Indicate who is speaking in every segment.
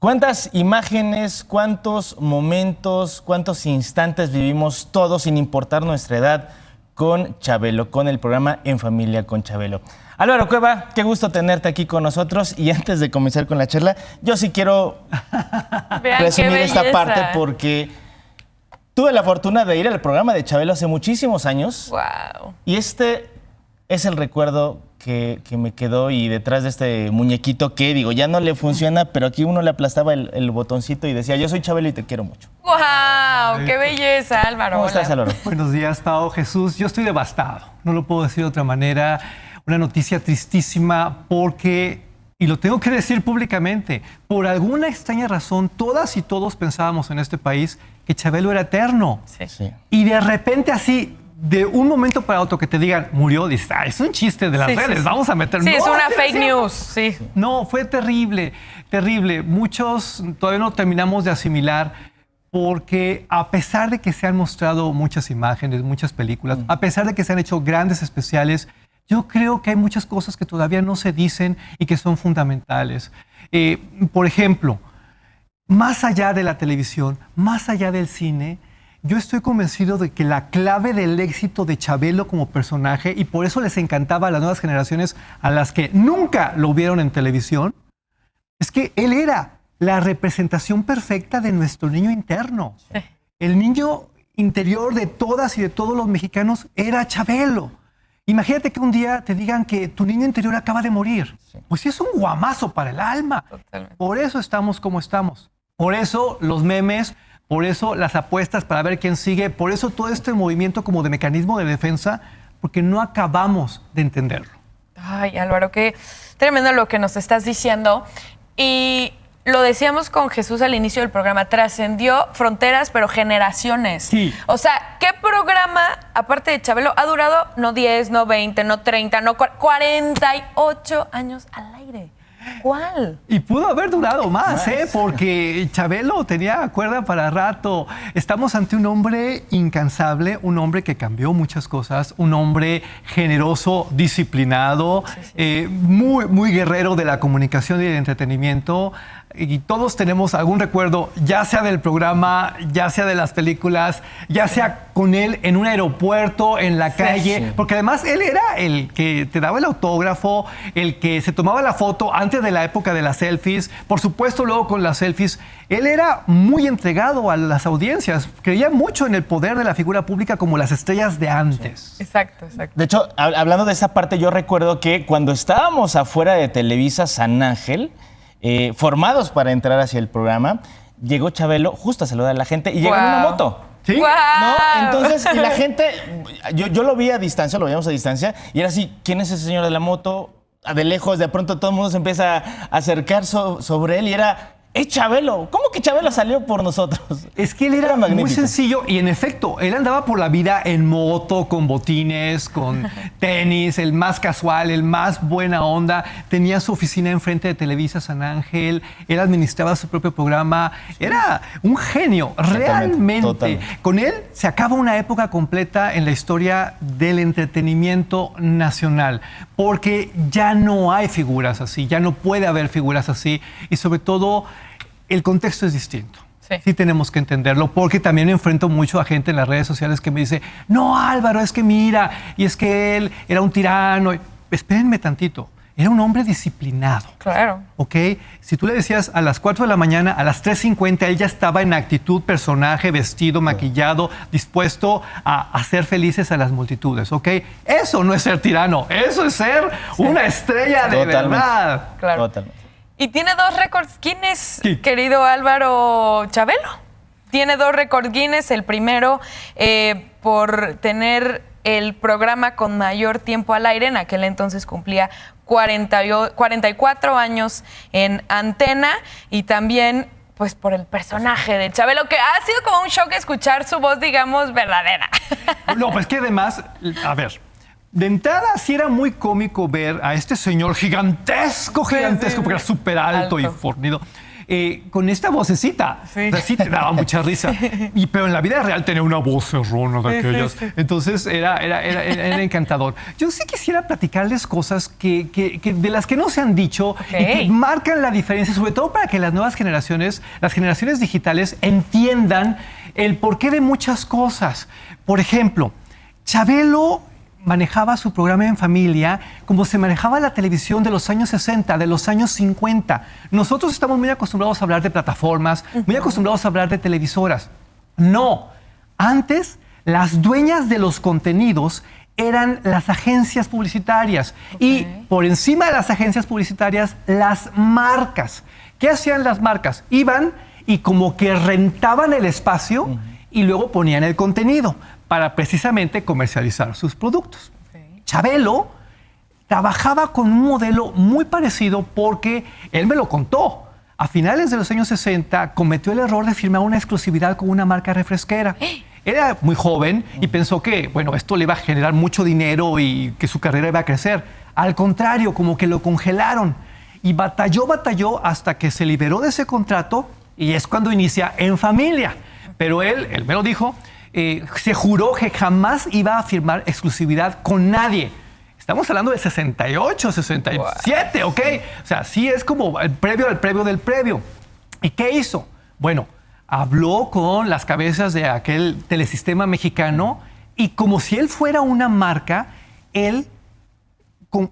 Speaker 1: ¿Cuántas imágenes, cuántos momentos, cuántos instantes vivimos todos sin importar nuestra edad con Chabelo, con el programa En Familia con Chabelo? Álvaro Cueva, qué gusto tenerte aquí con nosotros. Y antes de comenzar con la charla, yo sí quiero resumir esta parte porque tuve la fortuna de ir al programa de Chabelo hace muchísimos años.
Speaker 2: Wow.
Speaker 1: Y este es el recuerdo que me quedó, y detrás de este muñequito que, digo, ya no le funciona, pero aquí uno le aplastaba el botoncito y decía, yo soy Chabelo y te quiero mucho.
Speaker 2: ¡Wow! ¡Qué belleza, Álvaro!
Speaker 1: ¿Cómo estás, Álvaro?
Speaker 3: Buenos días, Pao, Jesús. Yo estoy devastado, no lo puedo decir de otra manera. Una noticia tristísima porque, y lo tengo que decir públicamente, por alguna extraña razón, todas y todos pensábamos en este país que Chabelo era eterno.
Speaker 1: Sí.
Speaker 3: Y de repente así, de un momento para otro que te digan, murió, dices, es un chiste de las redes, vamos a meter...
Speaker 2: Sí,
Speaker 3: no,
Speaker 2: es una fake news, sí.
Speaker 3: No, fue terrible, terrible. Muchos todavía no terminamos de asimilar, porque a pesar de que se han mostrado muchas imágenes, muchas películas, a pesar de que se han hecho grandes especiales, yo creo que hay muchas cosas que todavía no se dicen y que son fundamentales. Por ejemplo, más allá de la televisión, más allá del cine, yo estoy convencido de que la clave del éxito de Chabelo como personaje, y por eso les encantaba a las nuevas generaciones a las que nunca lo vieron en televisión, es que él era la representación perfecta de nuestro niño interno. Sí. El niño interior de todas y de todos los mexicanos era Chabelo. Imagínate que un día te digan que tu niño interior acaba de morir. Sí. Pues es un guamazo para el alma. Totalmente. Por eso estamos como estamos. Por eso los memes, por eso las apuestas para ver quién sigue, por eso todo este movimiento como de mecanismo de defensa, porque no acabamos de entenderlo.
Speaker 2: Ay, Álvaro, qué tremendo lo que nos estás diciendo. Y lo decíamos con Jesús al inicio del programa, trascendió fronteras, pero generaciones.
Speaker 3: Sí.
Speaker 2: O sea, ¿qué programa, aparte de Chabelo, ha durado no 10, no 20, no 30, no 48 años al aire? ¿Cuál?
Speaker 3: Y pudo haber durado más, porque Chabelo tenía cuerda para rato. Estamos ante un hombre incansable, un hombre que cambió muchas cosas, un hombre generoso, disciplinado, muy, muy guerrero de la comunicación y del entretenimiento. Y todos tenemos algún recuerdo, ya sea del programa, ya sea de las películas, ya sea con él en un aeropuerto, en la calle, porque además él era el que te daba el autógrafo, el que se tomaba la foto antes de la época de las selfies, por supuesto luego con las selfies. Él era muy entregado a las audiencias, creía mucho en el poder de la figura pública como las estrellas de antes.
Speaker 2: Sí. Exacto, exacto.
Speaker 1: De hecho, hablando de esa parte, yo recuerdo que cuando estábamos afuera de Televisa San Ángel, formados para entrar hacia el programa, llegó Chabelo justo a saludar a la gente y llegó en una moto.
Speaker 3: ¿Sí?
Speaker 2: Wow.
Speaker 1: ¿No? Entonces, y la gente, yo lo vi a distancia, lo veíamos a distancia, y era así, ¿quién es ese señor de la moto? De lejos, de pronto todo el mundo se empieza a acercar sobre él y era... ¡Es Chabelo! ¿Cómo que Chabelo salió por nosotros?
Speaker 3: Es que él era muy sencillo y en efecto, él andaba por la vida en moto, con botines, con tenis, el más casual, el más buena onda. Tenía su oficina enfrente de Televisa San Ángel, él administraba su propio programa. Era un genio, realmente.
Speaker 1: Totalmente.
Speaker 3: Con él se acaba una época completa en la historia del entretenimiento nacional, porque ya no hay figuras así, ya no puede haber figuras así y sobre todo... El contexto es distinto. Sí tenemos que entenderlo, porque también enfrento mucho a gente en las redes sociales que me dice, no, Álvaro, es que mira, y es que él era un tirano. Espérenme tantito, era un hombre disciplinado.
Speaker 2: Claro.
Speaker 3: ¿Ok? Si tú le decías a las 4 de la mañana, a las 3:50, él ya estaba en actitud, personaje, vestido, maquillado, dispuesto a hacer felices a las multitudes. ¿Ok? Eso no es ser tirano, eso es ser una estrella de verdad.
Speaker 2: Claro.
Speaker 1: Totalmente.
Speaker 2: Y tiene 2 récords Guinness,
Speaker 3: sí,
Speaker 2: querido Álvaro Chabelo. Tiene 2 récords Guinness. El primero por tener el programa con mayor tiempo al aire. En aquel entonces cumplía 44 años en antena. Y también pues por el personaje de Chabelo, que ha sido como un shock escuchar su voz, digamos, verdadera.
Speaker 3: No, pues que además, a ver... De entrada, sí era muy cómico ver a este señor gigantesco, porque era súper alto y fornido. con esta vocecita.
Speaker 2: Sí.
Speaker 3: O sea, sí te daba mucha risa. Pero en la vida real tenía una voz cerrona de aquellas. Entonces era encantador. Yo sí quisiera platicarles cosas de las que no se han dicho y que marcan la diferencia, sobre todo para que las nuevas generaciones, las generaciones digitales, entiendan el porqué de muchas cosas. Por ejemplo, Chabelo manejaba su programa en familia como se manejaba la televisión de los años 60, de los años 50. Nosotros estamos muy acostumbrados a hablar de plataformas, muy acostumbrados a hablar de televisoras. No, antes las dueñas de los contenidos eran las agencias publicitarias y por encima de las agencias publicitarias, las marcas. ¿Qué hacían las marcas? Iban y como que rentaban el espacio y luego ponían el contenido para precisamente comercializar sus productos. Chabelo trabajaba con un modelo muy parecido porque él me lo contó. A finales de los años 60 cometió el error de firmar una exclusividad con una marca refresquera. Era muy joven y pensó que, bueno, esto le iba a generar mucho dinero y que su carrera iba a crecer. Al contrario, como que lo congelaron y batalló hasta que se liberó de ese contrato y es cuando inicia En Familia. Pero él me lo dijo, se juró que jamás iba a firmar exclusividad con nadie. Estamos hablando de 68, 67, ¿ok? O sea, sí es como el previo del previo del previo. ¿Y qué hizo? Bueno, habló con las cabezas de aquel telesistema mexicano y como si él fuera una marca, él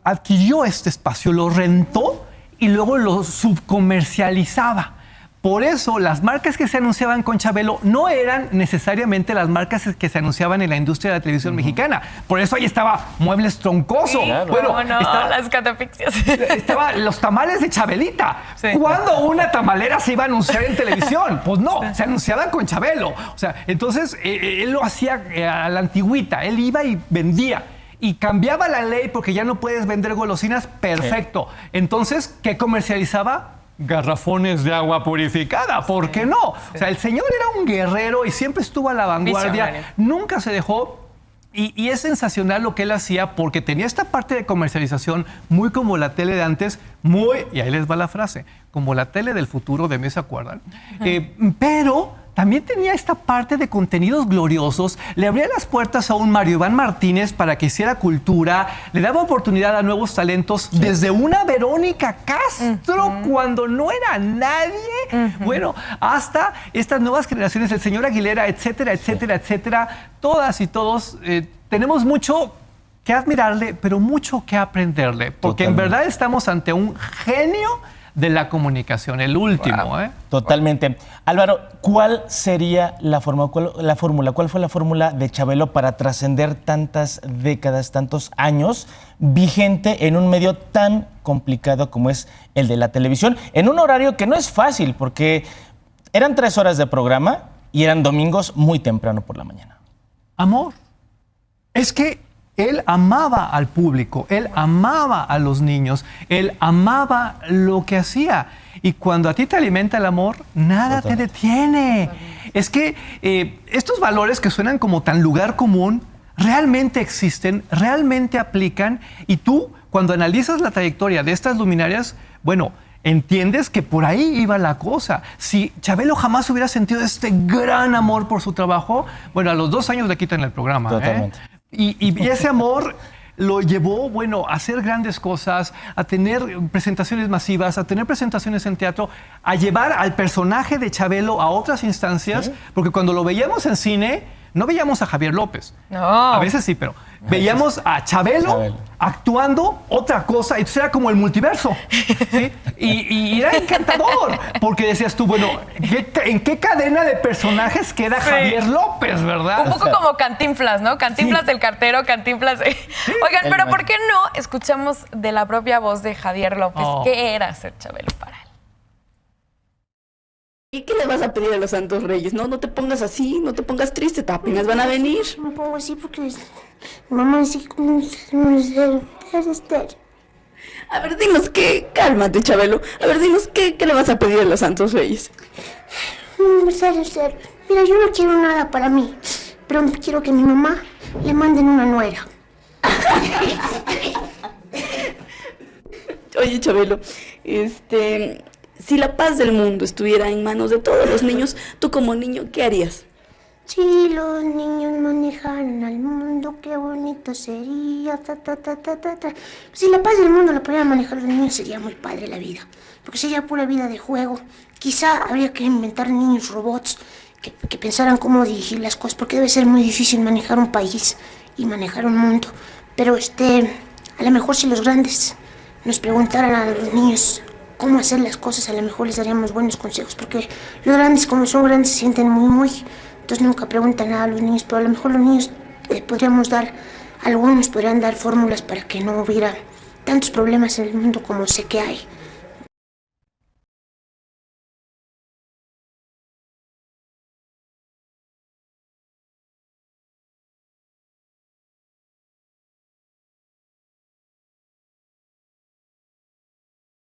Speaker 3: adquirió este espacio, lo rentó y luego lo subcomercializaba. Por eso, las marcas que se anunciaban con Chabelo no eran necesariamente las marcas que se anunciaban en la industria de la televisión mexicana. Por eso ahí estaba Muebles Troncoso.
Speaker 2: Sí,
Speaker 3: bueno,
Speaker 2: las catafixias.
Speaker 3: Estaban los tamales de Chabelita.
Speaker 2: Sí.
Speaker 3: ¿Cuándo una tamalera se iba a anunciar en televisión? Pues no, se anunciaban con Chabelo. O sea, entonces él lo hacía a la antigüita. Él iba y vendía. Y cambiaba la ley porque ya no puedes vender golosinas. Perfecto. Entonces, ¿qué comercializaba? Garrafones de agua purificada, ¿por qué no? O sea, el señor era un guerrero y siempre estuvo a la vanguardia,
Speaker 2: visionario.
Speaker 3: nunca se dejó. Y es sensacional lo que él hacía porque tenía esta parte de comercialización muy como la tele de antes, y ahí les va la frase, como la tele del futuro de mí, ¿se acuerdan? Pero también tenía esta parte de contenidos gloriosos, le abría las puertas a un Mario Iván Martínez para que hiciera cultura, le daba oportunidad a nuevos talentos, desde una Verónica Castro cuando no era nadie, bueno, hasta estas nuevas generaciones, el señor Aguilera, etcétera, etcétera, etcétera. Todas y todos tenemos mucho que admirarle, pero mucho que aprenderle, porque en verdad estamos ante un genio de la comunicación, el último.
Speaker 1: Wow. Totalmente. Álvaro, ¿cuál sería la fórmula? ¿Cuál fue la fórmula de Chabelo para trascender tantas décadas, tantos años, vigente en un medio tan complicado como es el de la televisión? En un horario que no es fácil, porque eran 3 horas de programa y eran domingos muy temprano por la mañana.
Speaker 3: Amor. Es que él amaba al público, él amaba a los niños, él amaba lo que hacía. Y cuando a ti te alimenta el amor, nada te detiene. Es que estos valores que suenan como tan lugar común, realmente existen, realmente aplican. Y tú, cuando analizas la trayectoria de estas luminarias, bueno, entiendes que por ahí iba la cosa. Si Chabelo jamás hubiera sentido este gran amor por su trabajo, bueno, a los 2 años le quitan el programa.
Speaker 1: Totalmente.
Speaker 3: Y ese amor lo llevó, bueno, a hacer grandes cosas, a tener presentaciones masivas, a tener presentaciones en teatro, a llevar al personaje de Chabelo a otras instancias, porque cuando lo veíamos en cine, no veíamos a Javier López.
Speaker 2: No.
Speaker 3: A veces sí, pero veíamos a Chabelo actuando otra cosa. Entonces era como el multiverso. ¿Sí? Y era encantador, porque decías tú, bueno, ¿en qué cadena de personajes queda Javier López, verdad?
Speaker 2: Un poco como Cantinflas, ¿no? Cantinflas del cartero, Cantinflas de... Oigan, pero ¿por qué no escuchamos de la propia voz de Javier López? ¿Qué era ser Chabelo para él?
Speaker 4: ¿Y qué le vas a pedir a los Santos Reyes? No te pongas así, no te pongas triste, apenas van a venir.
Speaker 5: Me pongo así porque mamá dice que no estar.
Speaker 4: A ver, dinos qué, cálmate, Chabelo. A ver, dinos qué le vas a pedir a los Santos Reyes.
Speaker 5: Mira, yo no quiero nada para mí, pero quiero que mi mamá le manden una nuera.
Speaker 4: Oye, Chabelo, Si la paz del mundo estuviera en manos de todos los niños, tú como niño, ¿qué harías?
Speaker 5: Si los niños manejaran al mundo, qué bonito sería. Si la paz del mundo la pudieran manejar los niños, sería muy padre la vida. Porque sería pura vida de juego. Quizá habría que inventar niños robots que pensaran cómo dirigir las cosas, porque debe ser muy difícil manejar un país y manejar un mundo. Pero a lo mejor si los grandes nos preguntaran a los niños cómo hacer las cosas, a lo mejor les daríamos buenos consejos, porque los grandes, como son grandes, se sienten muy... Entonces nunca preguntan nada a los niños, pero a lo mejor los niños algunos podrían dar fórmulas para que no hubiera tantos problemas en el mundo como sé que hay.